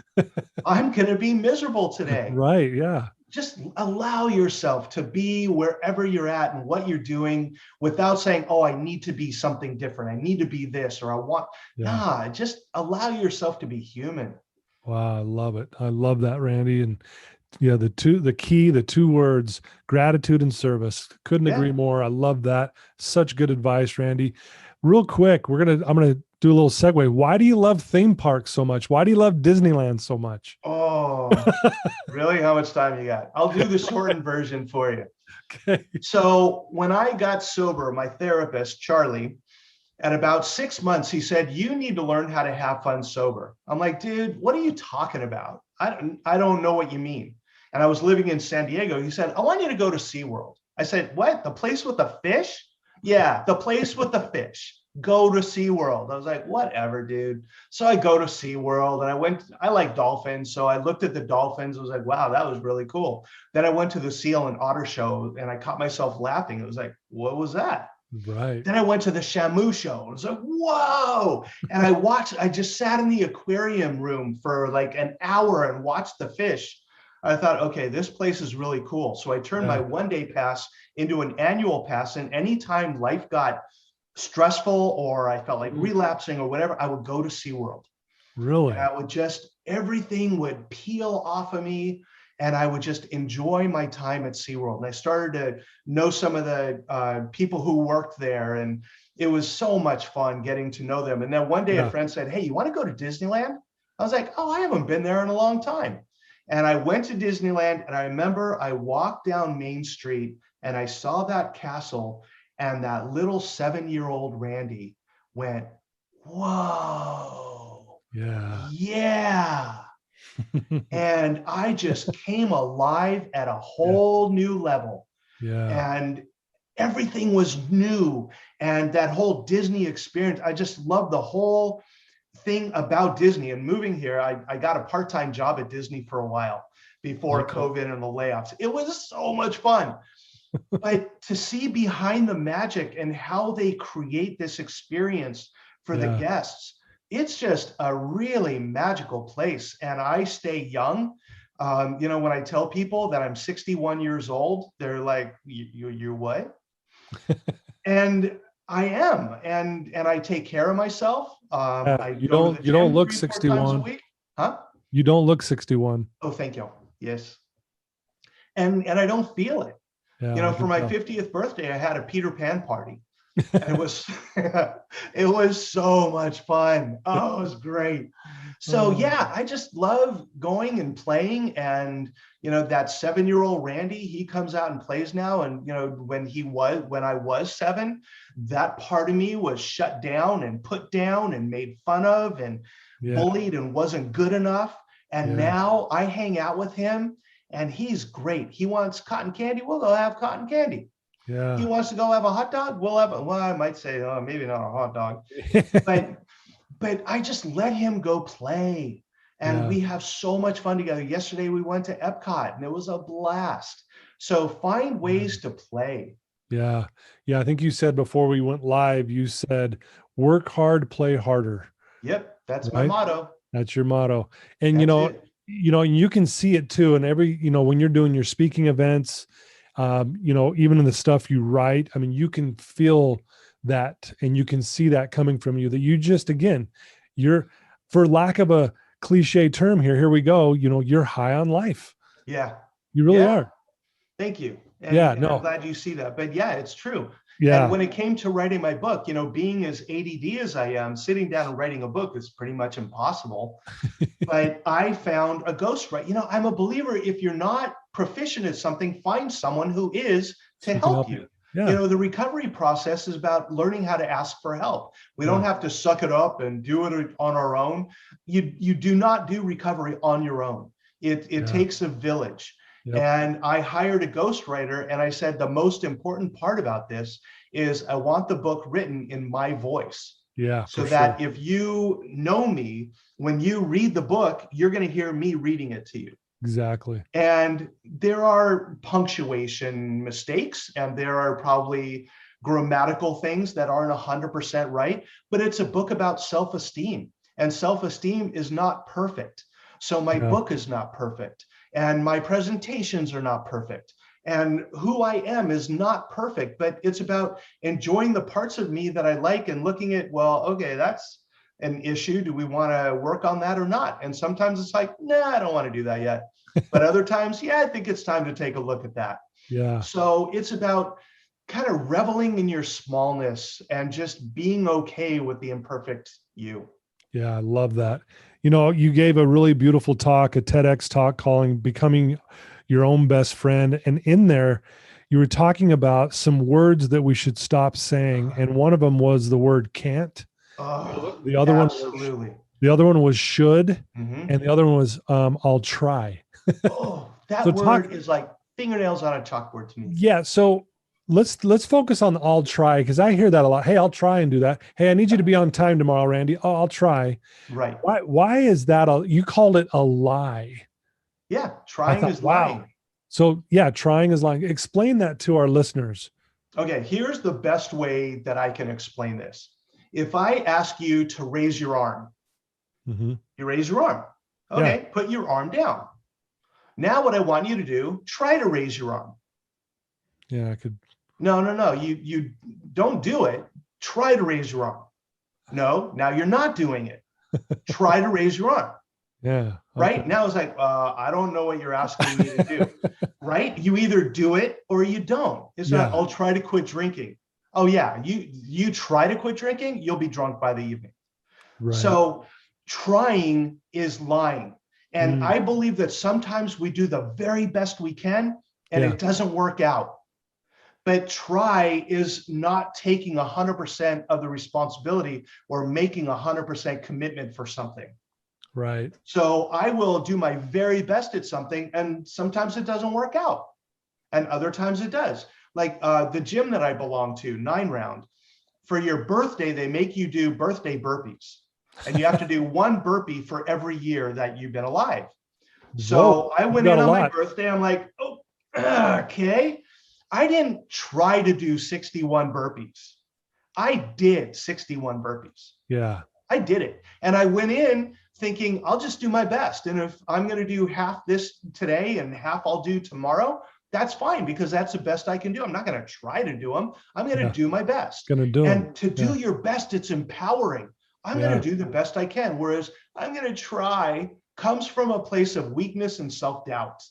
Speaker 3: I'm going to be miserable today.
Speaker 2: Right. Yeah.
Speaker 3: Just allow yourself to be wherever you're at and what you're doing without saying, oh, I need to be something different. I need to be this, or I want, nah, just allow yourself to be human.
Speaker 2: Wow. I love it. I love that, Randy. And yeah, the two words, gratitude and service. Couldn't agree more. I love that. Such good advice, Randy. Real quick, I'm going to do a little segue. Why do you love theme parks so much? Why do you love Disneyland so much?
Speaker 3: Oh, really? How much time you got? I'll do the shortened version for you.
Speaker 2: Okay.
Speaker 3: So when I got sober, my therapist, Charlie, at about 6 months, he said, you need to learn how to have fun sober. I'm like, dude, what are you talking about? I don't know what you mean. And I was living in San Diego. He said, I want you to go to SeaWorld. I said, what? The place with the fish? Yeah, the place with the fish. Go to SeaWorld. I was like, whatever, dude. So I go to SeaWorld and I like dolphins. So I looked at the dolphins. I was like, wow, that was really cool. Then I went to the seal and otter show and I caught myself laughing. It was like, what was that?
Speaker 2: Right.
Speaker 3: Then I went to the Shamu show. I was like, whoa. And I just sat in the aquarium room for like an hour and watched the fish. I thought, okay, this place is really cool. So I turned my one-day pass into an annual pass. And anytime life got stressful or I felt like relapsing or whatever, I would go to SeaWorld.
Speaker 2: Really?
Speaker 3: And I would everything would peel off of me and I would just enjoy my time at SeaWorld. And I started to know some of the people who worked there. And it was so much fun getting to know them. And then one day a friend said, hey, you want to go to Disneyland? I was like, oh, I haven't been there in a long time. And I went to Disneyland and I remember I walked down Main Street and I saw that castle and that little 7-year-old Randy went, whoa, yeah. And I just came alive at a whole new level. And everything was new. And that whole Disney experience, I just loved the whole thing about Disney. And moving here, I got a part-time job at Disney for a while before COVID and the layoffs. It was so much fun. But to see behind the magic and how they create this experience for the guests, it's just a really magical place. And I stay young. When I tell people that I'm 61 years old, they're like, you're what? And I am. And I take care of myself.
Speaker 2: You don't look 61.
Speaker 3: Huh?
Speaker 2: You don't look 61.
Speaker 3: Oh, thank you. Yes. And I don't feel it. For my 50th birthday, I had a Peter Pan party. And it was it was so much fun. Oh, it was great. So I just love going and playing. And that 7-year-old Randy, he comes out and plays now. And when I was 7, that part of me was shut down and put down and made fun of and bullied and wasn't good enough. And now I hang out with him and he's great. He wants cotton candy, we'll go have cotton candy. He wants to go have a hot dog, we'll have I might say, oh, maybe not a hot dog. but I just let him go play. And we have so much fun together. Yesterday we went to Epcot and it was a blast. So find ways to play.
Speaker 2: Yeah. I think you said before we went live, you said, work hard, play harder.
Speaker 3: Yep. That's my motto.
Speaker 2: That's your motto. And, you can see it too. And when you're doing your speaking events, even in the stuff you write, I mean, you can feel that and you can see that coming from you, that you just, again, you're, for lack of a cliche term here we go, you're high on life.
Speaker 3: Yeah.
Speaker 2: You really are.
Speaker 3: Thank you. And I'm glad you see that. But it's true. Yeah. And when it came to writing my book, being as ADD as I am, sitting down and writing a book is pretty much impossible. But I found a ghostwriter. I'm a believer, if you're not proficient at something, find someone who is to help you. Yeah. The recovery process is about learning how to ask for help. We don't have to suck it up and do it on our own. You do not do recovery on your own. It takes a village. Yep. And I hired a ghostwriter and I said, the most important part about this is I want the book written in my voice. Yeah. So that if you know me, when you read the book, you're going to hear me reading it to you.
Speaker 2: Exactly.
Speaker 3: And there are punctuation mistakes, and there are probably grammatical things that aren't 100% right, but it's a book about self-esteem, and self-esteem is not perfect. So my
Speaker 2: Yeah.
Speaker 3: book is not perfect, and my presentations are not perfect, and who I am is not perfect, but it's about enjoying the parts of me that I like and looking at, well, okay, that's an issue. Do we want to work on that or not? And sometimes it's like, nah, I don't want to do that yet. But other times, yeah, I think it's time to take a look at that.
Speaker 2: Yeah.
Speaker 3: So it's about kind of reveling in your smallness and just being okay with the imperfect you.
Speaker 2: Yeah. I love that. You gave a really beautiful talk, a TEDx talk calling Becoming Your Own Best Friend. And in there, you were talking about some words that we should stop saying. And one of them was the word can't.
Speaker 3: Oh,
Speaker 2: The other one was,
Speaker 3: absolutely.
Speaker 2: the other one was should.
Speaker 3: Mhm.
Speaker 2: And the other one was I'll try.
Speaker 3: Oh, that
Speaker 2: So talk,
Speaker 3: word is like fingernails on a chalkboard to me.
Speaker 2: yeah. So let's focus on the I'll try, because I hear that a lot. Hey, I'll try and do that. Hey, I need you to be on time tomorrow, Randy. Oh, I'll try.
Speaker 3: Right.
Speaker 2: Why is that you called it a lie?
Speaker 3: Yeah.
Speaker 2: I
Speaker 3: Trying
Speaker 2: thought,
Speaker 3: is
Speaker 2: wow.
Speaker 3: lying.
Speaker 2: So yeah, trying is lying. Explain that to our listeners.
Speaker 3: Okay. Here's the best way that I can explain this. If I ask you to raise your arm,
Speaker 2: Mm-hmm.
Speaker 3: you raise your arm. Okay.
Speaker 2: Yeah.
Speaker 3: Put your arm down. Now, what I want you to do, try to raise your arm.
Speaker 2: Yeah, I could.
Speaker 3: No. You don't do it. Try to raise your arm. No, now you're not doing it. Try to raise your arm.
Speaker 2: Yeah.
Speaker 3: Right now it's like, I don't know what you're asking me to do. Right? You either do it or you don't. It's not, I'll try to quit drinking. Oh yeah, you try to quit drinking, you'll be drunk by the evening.
Speaker 2: Right.
Speaker 3: So trying is lying. And I believe that sometimes we do the very best we can and it doesn't work out. But try is not taking 100% of the responsibility or making 100% commitment for something.
Speaker 2: Right.
Speaker 3: So I will do my very best at something, and sometimes it doesn't work out, and other times it does. Like the gym that I belong to, 9 Round, for your birthday, they make you do birthday burpees, and you have to do one burpee for every year that you've been alive. So I went in on my birthday. I'm like, oh, okay. I didn't try to do 61 burpees. I did 61 burpees.
Speaker 2: Yeah.
Speaker 3: I did it. And I went in thinking, I'll just do my best. And if I'm going to do half this today and half I'll do tomorrow, that's fine, because that's the best I can do. I'm not going to try to do them. I'm going to do my best. And to do your best, it's empowering. I'm going to do the best I can. Whereas I'm going to try comes from a place of weakness and self-doubt.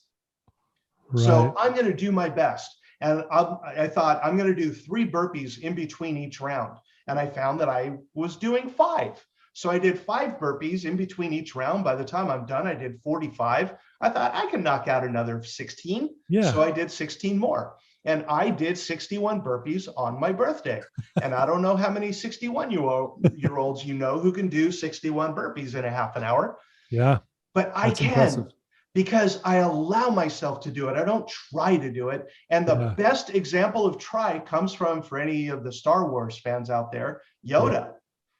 Speaker 3: Right. So I'm going to do my best. And I thought I'm going to do 3 burpees in between each round. And I found that I was doing 5. So I did 5 burpees in between each round. By the time I'm done, I did 45. I thought I can knock out another 16. Yeah. So I did 16 more. And I did 61 burpees on my birthday. And I don't know how many 61-year-olds you know who can do 61 burpees in a half an hour. Yeah. But I can. Impressive. Because I allow myself to do it. I don't try to do it. And the best example of try comes from, for any of the Star Wars fans out there, Yoda.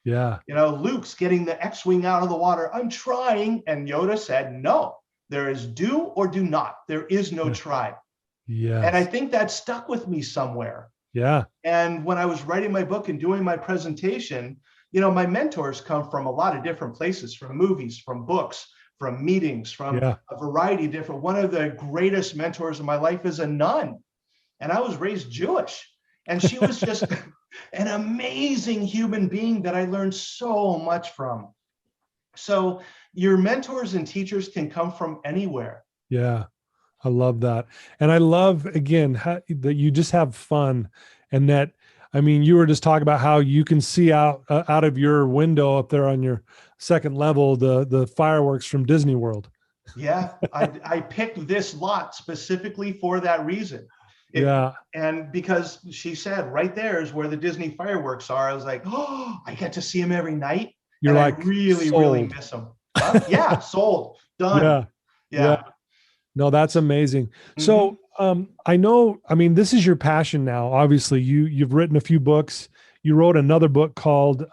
Speaker 3: Yeah. You know, Luke's getting the X-Wing out of the water. I'm trying. And Yoda said, no, there is do or do not. There is no try. Yeah. And I think that stuck with me somewhere. Yeah. And when I was writing my book and doing my presentation, you know, my mentors come from a lot of different places, from movies, from books, from meetings, from a variety of different. One of the greatest mentors in my life is a nun. And I was raised Jewish. And she was just an amazing human being that I learned so much from. So your mentors and teachers can come from anywhere. Yeah, I love that. And I love, again, that you just have fun, and that, I mean, you were just talking about how you can see out of your window up there on your second level, the fireworks from Disney World. Yeah, I picked this lot specifically for that reason. And because she said right there is where the Disney fireworks are. I was like, oh, I get to see them every night. You're like, I really miss them. Yeah, sold, done. Yeah. No, that's amazing. Mm-hmm. So I know, I mean, this is your passion now. Obviously, you've written a few books. You wrote another book called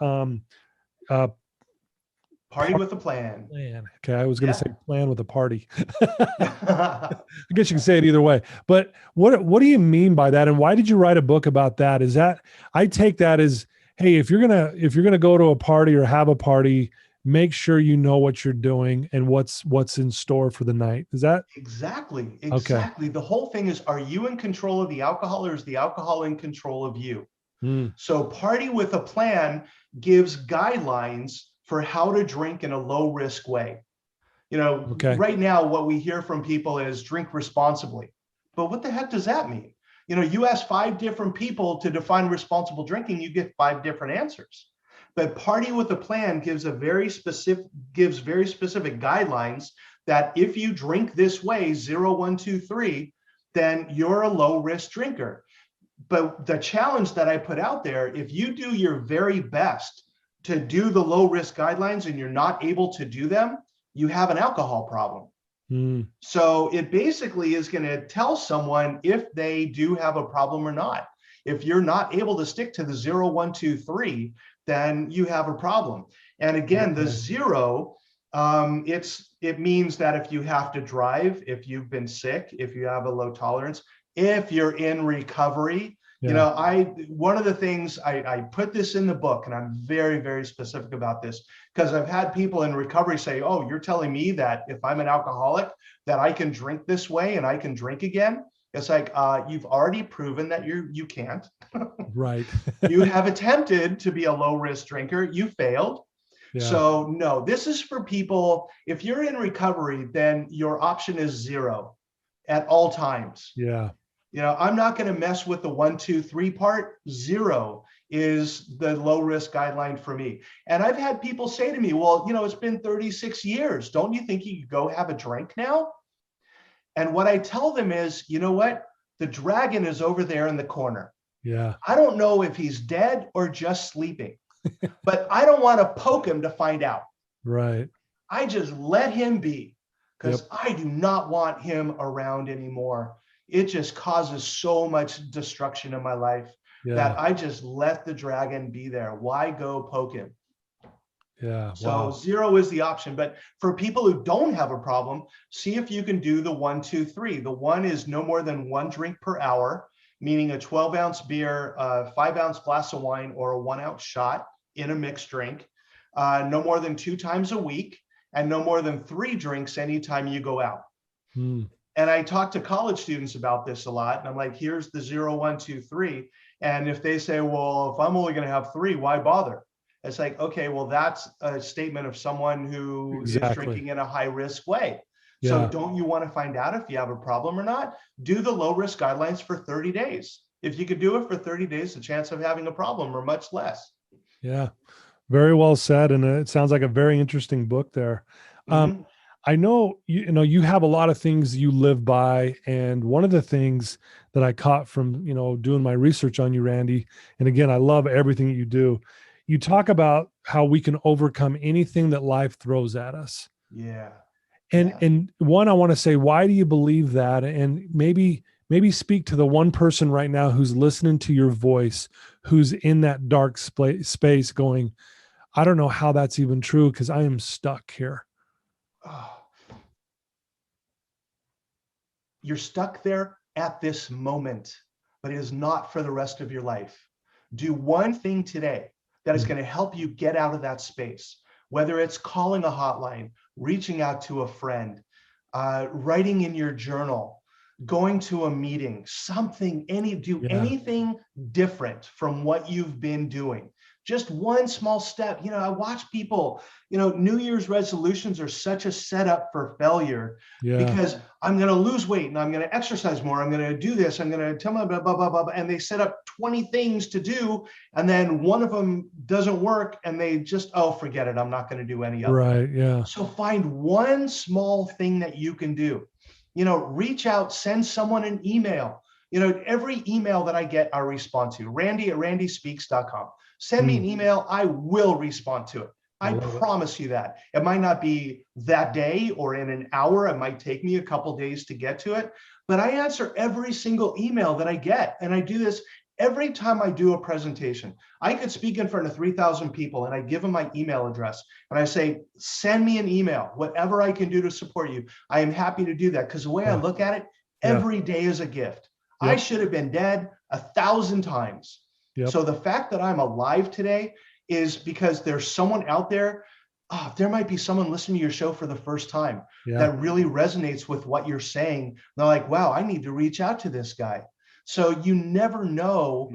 Speaker 3: Party with a plan.
Speaker 2: Plan. Okay, I was going to
Speaker 3: Yeah.
Speaker 2: say plan with a party. I guess you can say it either way. But what do you mean by that? And why did you write a book about that? Is that, I take that as, hey, if you're gonna go to a party or have a party, make sure you know what you're doing and what's in store for the night. Is that
Speaker 3: Exactly.
Speaker 2: okay?
Speaker 3: Exactly. The whole thing is, are you in control of the alcohol, or is the alcohol in control of you?
Speaker 2: Mm,
Speaker 3: So Party with a Plan gives guidelines for how to drink in a low risk way.
Speaker 2: okay.
Speaker 3: Right now, what we hear from people is drink responsibly. But what the heck does that mean? You ask 5 different people to define responsible drinking, you get 5 different answers. But Party with a Plan gives very specific guidelines that if you drink this way, 0, 1, 2, 3, then you're a low risk drinker. But the challenge that I put out there, if you do your very best to do the low risk guidelines and you're not able to do them, you have an alcohol problem.
Speaker 2: Mm,
Speaker 3: So it basically is going to tell someone if they do have a problem or not. If you're not able to stick to the 0, 1, 2, 3, then you have a problem. And again, the 0, it means that if you have to drive, if you've been sick, if you have a low tolerance, if you're in recovery.
Speaker 2: yeah.
Speaker 3: One of the things I put this in the book, and I'm very, very specific about this, because I've had people in recovery say, oh, you're telling me that if I'm an alcoholic, that I can drink this way and I can drink again. It's like, you've already proven that you can't.
Speaker 2: Right.
Speaker 3: You have attempted to be a low risk drinker. You failed.
Speaker 2: Yeah.
Speaker 3: So no, this is for people. If you're in recovery, then your option is 0 at all times.
Speaker 2: Yeah.
Speaker 3: I'm not going to mess with the 1, 2, 3 part. 0 is the low risk guideline for me. And I've had people say to me, well, it's been 36 years. Don't you think you could go have a drink now? And what I tell them is, you know what? The dragon is over there in the corner.
Speaker 2: Yeah.
Speaker 3: I don't know if he's dead or just sleeping, but I don't want to poke him to find out.
Speaker 2: Right.
Speaker 3: I just let him be, because
Speaker 2: Yep.
Speaker 3: I do not want him around anymore. It just causes so much destruction in my life that I just let the dragon be there. Why go poke him?
Speaker 2: Yeah.
Speaker 3: So
Speaker 2: Wow.
Speaker 3: 0 is the option. But for people who don't have a problem, see if you can do the 1, 2, 3. The 1 is no more than 1 drink per hour, meaning a 12-ounce beer, a 5-ounce glass of wine, or a 1-ounce shot in a mixed drink, no more than 2 times a week, and no more than 3 drinks anytime you go out.
Speaker 2: Mm,
Speaker 3: And I talk to college students about this a lot. And I'm like, here's the 0, 1, 2, 3. And if they say, well, if I'm only going to have 3, why bother? It's like, okay, well, that's a statement of someone who is drinking in a high risk way.
Speaker 2: Yeah.
Speaker 3: So don't you want to find out if you have a problem or not? Do the low risk guidelines for 30 days. If you could do it for 30 days, the chance of having a problem are much less.
Speaker 2: Yeah. Very well said. And it sounds like a very interesting book there.
Speaker 3: Mhm.
Speaker 2: I know, you have a lot of things you live by. And one of the things that I caught from, doing my research on you, Randy, and again, I love everything that you do. You talk about how we can overcome anything that life throws at us.
Speaker 3: Yeah.
Speaker 2: And one, I want to say, why do you believe that? And maybe speak to the one person right now who's listening to your voice, who's in that dark space going, I don't know how that's even true because I am stuck here.
Speaker 3: Oh. You're stuck there at this moment, but it is not for the rest of your life. Do one thing today that is going to help you get out of that space, whether it's calling a hotline, reaching out to a friend, writing in your journal, going to a meeting, anything different from what you've been doing. Just one small step. I watch people, New Year's resolutions are such a setup for failure because I'm going to lose weight and I'm going to exercise more. I'm going to do this. I'm going to tell them blah, blah, blah, blah. And they set up 20 things to do. And then one of them doesn't work and they just, forget it. I'm not going to do any of it.
Speaker 2: Right. Yeah.
Speaker 3: So find one small thing that you can do. Reach out, send someone an email. Every email that I get, I respond to. Randy@randyspeaks.com. Send me an email. I will respond to it. I promise you that. It might not be that day or in an hour. It might take me a couple days to get to it, but I answer every single email that I get. And I do this every time I do a presentation, I could speak in front of 3,000 people and I give them my email address and I say, send me an email, whatever I can do to support you. I am happy to do that because the way I look at it, every day is a gift. I should have been dead 1,000 times. So the fact that I'm alive today is because there's someone out there. There might be someone listening to your show for the first time that really resonates with what you're saying. They're like, wow, I need to reach out to this guy. So you never know,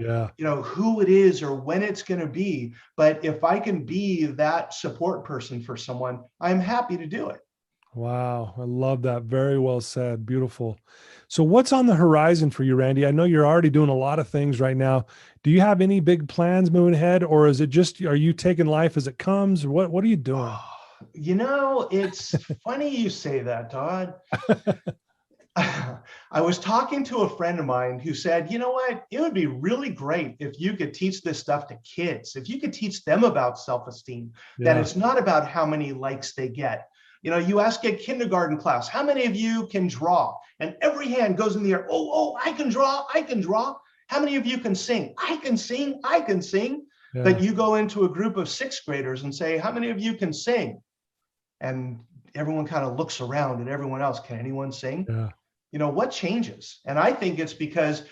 Speaker 3: who it is or when it's going to be. But if I can be that support person for someone, I'm happy to do it.
Speaker 2: Wow. I love that. Very well said. Beautiful. So what's on the horizon for you, Randy? I know you're already doing a lot of things right now. Do you have any big plans moving ahead, or is it just, are you taking life as it comes? What are you doing?
Speaker 3: It's funny you say that, Todd. I was talking to a friend of mine who said, you know what, it would be really great if you could teach this stuff to kids, if you could teach them about self-esteem, that it's not about how many likes they get. You ask a kindergarten class, how many of you can draw? And every hand goes in the air. Oh, I can draw. I can draw. How many of you can sing? I can sing. I can sing. But you go into a group of sixth graders and say, how many of you can sing? And everyone kind of looks around at everyone else. Can anyone sing? What changes? And I think it's because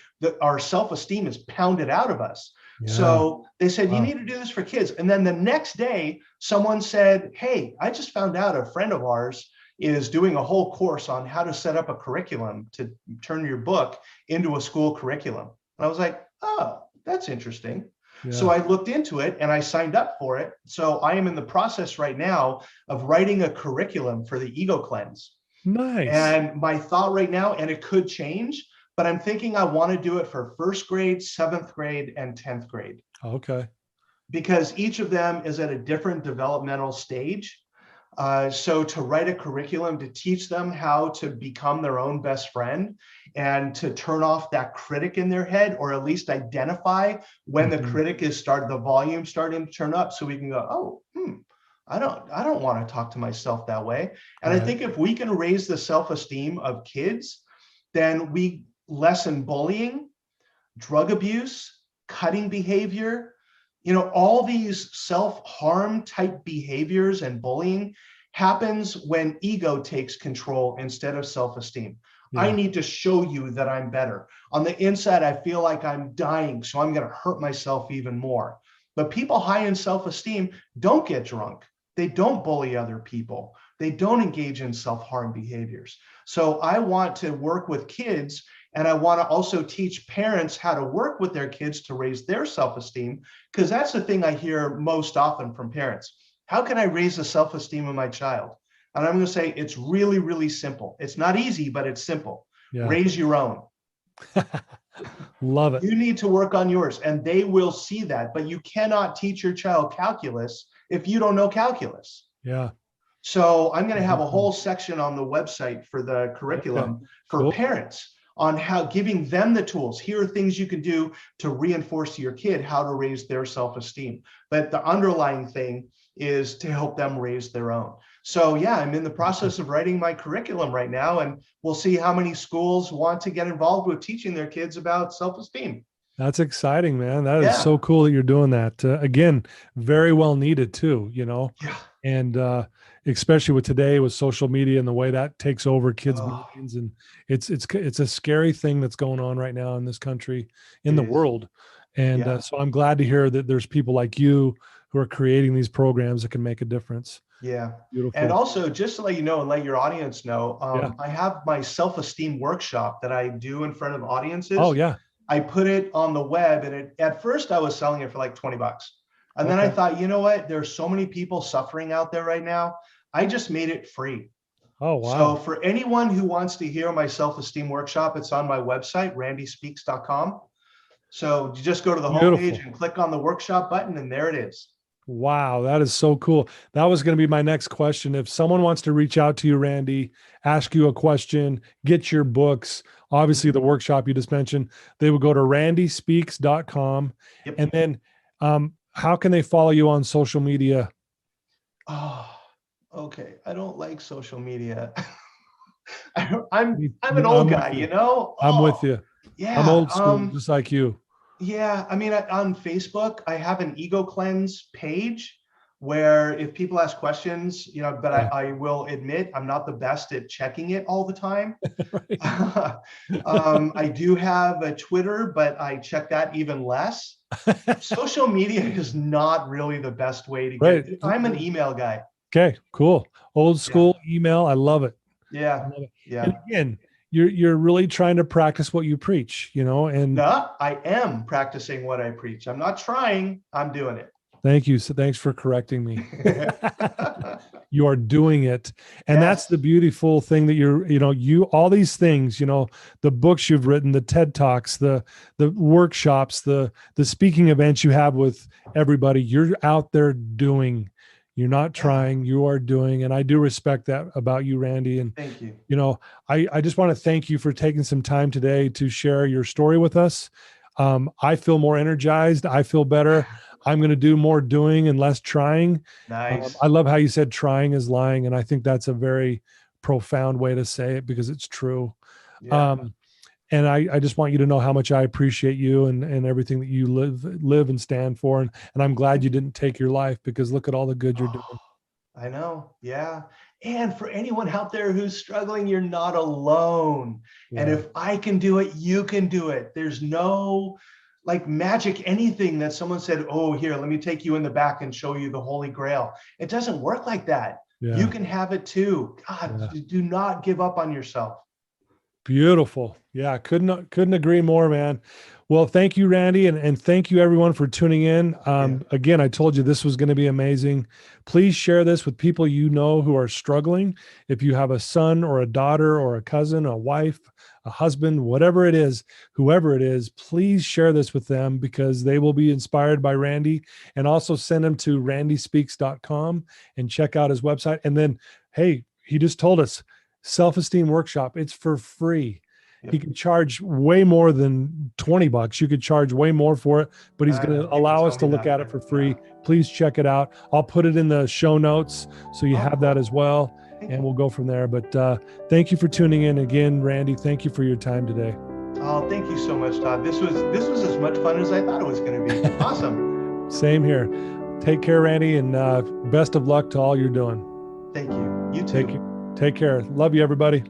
Speaker 3: our self-esteem is pounded out of us. So they said, you need to do this for kids. And then the next day, someone said, hey, I just found out a friend of ours is doing a whole course on how to set up a curriculum to turn your book into a school curriculum. And I was like, oh, that's interesting. So I looked into it and I signed up for it. So I am in the process right now of writing a curriculum for the Ego Cleanse.
Speaker 2: Nice.
Speaker 3: And my thought right now, and it could change, but I'm thinking I want to do it for 1st grade, 7th grade, and 10th grade.
Speaker 2: Okay.
Speaker 3: Because each of them is at a different developmental stage. So to write a curriculum to teach them how to become their own best friend and to turn off that critic in their head, or at least identify when the critic is the volume starting to turn up, so we can go, I don't want to talk to myself that way. And I think if we can raise the self-esteem of kids, then we lessen bullying, drug abuse, cutting behavior, all these self-harm type behaviors and bullying happens when ego takes control instead of self-esteem. I need to show you that I'm better. On the inside, I feel like I'm dying, so I'm going to hurt myself even more. But people high in self-esteem don't get drunk. They don't bully other people. They don't engage in self-harm behaviors. So I want to work with kids, and I want to also teach parents how to work with their kids to raise their self-esteem, because that's the thing I hear most often from parents. How can I raise the self-esteem of my child? And I'm going to say it's really, really simple. It's not easy, but it's simple. Raise your own.
Speaker 2: Love it.
Speaker 3: You need to work on yours, and they will see that. But you cannot teach your child calculus if you don't know calculus. So I'm going to have a whole section on the website for the curriculum for parents on how giving them the tools. Here are things you can do to reinforce to your kid how to raise their self-esteem. But the underlying thing is to help them raise their own. So I'm in the process of writing my curriculum right now, and we'll see how many schools want to get involved with teaching their kids about self-esteem.
Speaker 2: That's exciting, man. That is so cool that you're doing that. Again, very well needed too, and especially with today with social media and the way that takes over kids' minds. And it's a scary thing that's going on right now in this country, in the world. And so I'm glad to hear that there's people like you who are creating these programs that can make a difference. Beautiful.
Speaker 3: And also, just to let you know and let your audience know, I have my self-esteem workshop that I do in front of audiences. I put it on the web, and at first I was selling it for like $20. And then I thought, you know what? There's so many people suffering out there right now. I just made it free.
Speaker 2: Oh, wow.
Speaker 3: So for anyone who wants to hear my self-esteem workshop, it's on my website, randyspeaks.com. So you just go to the homepage and click on the workshop button, and there it is.
Speaker 2: Wow, that is so cool. That was going to be my next question. If someone wants to reach out to you, Randy, ask you a question, get your books, obviously the workshop you just mentioned, they would go to randyspeaks.com. And then how can they follow you on social media?
Speaker 3: Okay. I don't like social media. I'm an old guy,
Speaker 2: I'm with you. I'm old school, just like you.
Speaker 3: Yeah, I mean, on Facebook, I have an ego cleanse page where if people ask questions, but
Speaker 2: Yeah.
Speaker 3: I will admit I'm not the best at checking it all the time.
Speaker 2: Right.
Speaker 3: I do have a Twitter, but I check that even less. Social media is not really the best way to
Speaker 2: Right.
Speaker 3: I'm an email guy.
Speaker 2: Okay, cool. Old
Speaker 3: Yeah.
Speaker 2: school email. I love it. I
Speaker 3: Yeah.
Speaker 2: love it. And
Speaker 3: Yeah.
Speaker 2: again, you're really trying to practice what you preach, and
Speaker 3: No, I am practicing what I preach. I'm not trying, I'm doing it.
Speaker 2: thank you. So thanks for correcting me. You are doing it. And that's
Speaker 3: Yes.
Speaker 2: the beautiful thing that all these things, the books you've written, the TED Talks, the workshops, the speaking events you have with everybody, you're out there doing. You're not trying, you are doing. And I do respect that about you, Randy. And,
Speaker 3: Thank you.
Speaker 2: I just want to thank you for taking some time today to share your story with us. I feel more energized. I feel better. I'm going to do more doing and less trying.
Speaker 3: Nice.
Speaker 2: I love how you said trying is lying. And I think that's a very profound way to say it because it's true.
Speaker 3: Yeah.
Speaker 2: And I just want you to know how much I appreciate you and everything that you live and stand for. And I'm glad you didn't take your life because look at all the good you're doing.
Speaker 3: I know. Yeah. And for anyone out there who's struggling, you're not alone.
Speaker 2: Yeah.
Speaker 3: And if I can do it, you can do it. There's no like magic anything that someone said, oh, here, let me take you in the back and show you the Holy Grail. It doesn't work like that.
Speaker 2: Yeah.
Speaker 3: You can have it too. God, do not give up on yourself.
Speaker 2: Beautiful. Yeah, couldn't agree more, man. Well, thank you, Randy, and thank you everyone for tuning in. Again, I told you this was going to be amazing. Please share this with people who are struggling. If you have a son or a daughter or a cousin, a wife, a husband, whatever it is, whoever it is, please share this with them because they will be inspired by Randy. And also send them to randyspeaks.com and check out his website. And then, hey, he just told us, Self-Esteem Workshop, it's for free. He can charge way more than $20. You could charge way more for it, but he's going to allow us to look at it for free. Please check it out. I'll put it in the show notes so you have that as well, and we'll go from there. But thank you for tuning in again, Randy. Thank you for your time today.
Speaker 3: Oh, thank you so much, Todd. This was as much fun as I thought it was going to be. Awesome.
Speaker 2: Same here. Take care, Randy, and best of luck to all you're doing.
Speaker 3: Thank you. You too.
Speaker 2: Take care. Love you, everybody.